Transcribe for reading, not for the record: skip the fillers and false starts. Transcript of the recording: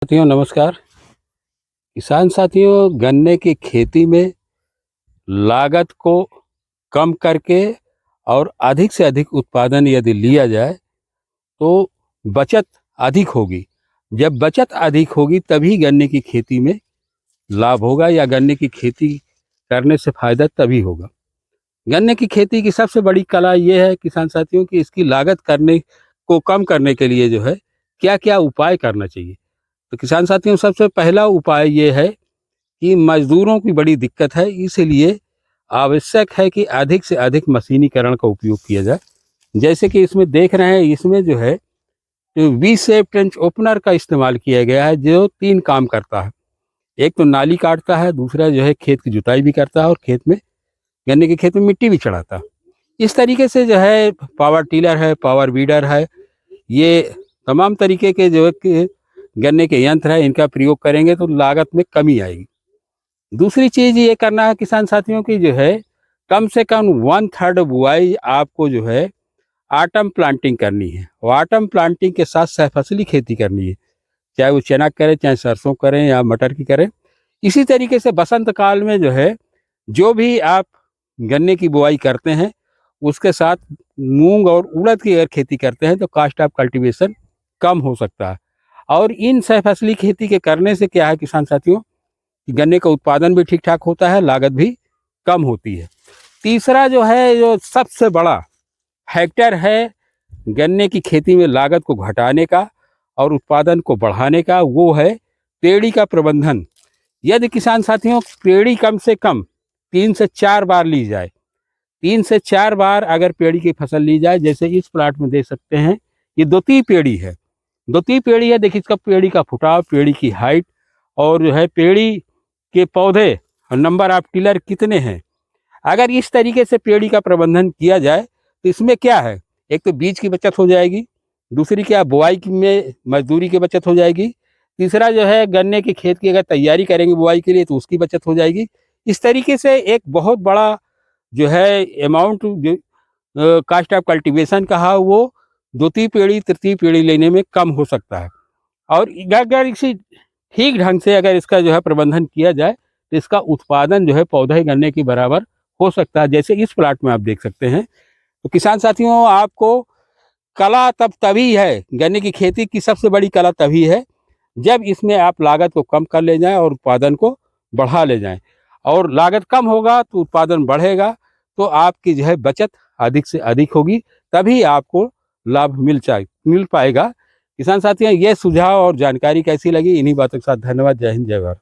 साथियों नमस्कार। किसान साथियों, गन्ने की खेती में लागत को कम करके और अधिक से अधिक उत्पादन यदि लिया जाए तो बचत अधिक होगी। जब बचत अधिक होगी तभी गन्ने की खेती में लाभ होगा या गन्ने की खेती करने से फायदा तभी होगा। गन्ने की खेती की सबसे बड़ी कला ये है किसान साथियों कि इसकी लागत करने को कम करने के लिए जो है क्या क्या उपाय करना चाहिए। तो किसान साथियों, सबसे पहला उपाय ये है कि मजदूरों की बड़ी दिक्कत है, इसलिए आवश्यक है कि अधिक से अधिक मशीनीकरण का उपयोग किया जाए। जैसे कि इसमें देख रहे हैं, इसमें जो है वी शेप ट्रेंच ओपनर का इस्तेमाल किया गया है, जो 3 काम करता है। एक तो नाली काटता है, दूसरा जो है खेत की जुताई भी करता है और खेत में गन्ने के खेत में मिट्टी भी चढ़ाता है। इस तरीके से जो है पावर टिलर है, पावर वीडर है, ये तमाम तरीके के जो है कि गन्ने के यंत्र है, इनका प्रयोग करेंगे तो लागत में कमी आएगी। दूसरी चीज़ ये करना है किसान साथियों की जो है कम से कम 1/3 बुआई आपको जो है ऑटम प्लांटिंग करनी है और ऑटम प्लांटिंग के साथ सहफसली खेती करनी है। चाहे वो चना करें, चाहे सरसों करें या मटर की करें। इसी तरीके से बसंत काल में जो है जो भी आप गन्ने की बुआई करते हैं उसके साथ मूंग और उड़द की अगर खेती करते हैं तो कास्ट ऑफ कल्टीवेशन कम हो सकता है। और इन सहफसली खेती के करने से क्या है किसान साथियों कि गन्ने का उत्पादन भी ठीक ठाक होता है, लागत भी कम होती है। तीसरा जो है, जो सबसे बड़ा फैक्टर है गन्ने की खेती में लागत को घटाने का और उत्पादन को बढ़ाने का, वो है पेड़ी का प्रबंधन। यदि किसान साथियों पेड़ी कम से कम 3 से 4 बार ली जाए, 3 से 4 बार अगर पेड़ी की फसल ली जाए, जैसे इस प्लाट में देख सकते हैं, ये दोती पेड़ी है। दोती पेड़ी है, देखिए इसका पेड़ी का फुटाव, पेड़ी की हाइट और जो है पेड़ी के पौधे और नंबर ऑफ टिलर कितने हैं। अगर इस तरीके से पेड़ी का प्रबंधन किया जाए तो इसमें क्या है, एक तो बीज की बचत हो जाएगी, दूसरी क्या बुआई में मजदूरी की बचत हो जाएगी, तीसरा जो है गन्ने के खेत की अगर तैयारी करेंगे बुआई के लिए तो उसकी बचत हो जाएगी। इस तरीके से एक बहुत बड़ा जो है अमाउंट जो कास्ट ऑफ कल्टीवेशन कहा वो द्वितीय पीढ़ी तृतीय पीढ़ी लेने में कम हो सकता है। और अगर इसी ठीक ढंग से अगर इसका जो है प्रबंधन किया जाए तो इसका उत्पादन जो है पौधे गन्ने के बराबर हो सकता है, जैसे इस प्लाट में आप देख सकते हैं। तो किसान साथियों, आपको कला तभी है, गन्ने की खेती की सबसे बड़ी कला तभी है जब इसमें आप लागत को कम कर ले जाएं और उत्पादन को बढ़ा ले जाएं। और लागत कम होगा तो उत्पादन बढ़ेगा, तो आपकी जो है बचत अधिक से अधिक होगी, तभी आपको लाभ मिल पाएगा। किसान साथियों, ये सुझाव और जानकारी कैसी लगी, इन्हीं बातों के साथ धन्यवाद। जय हिंद, जय भारत।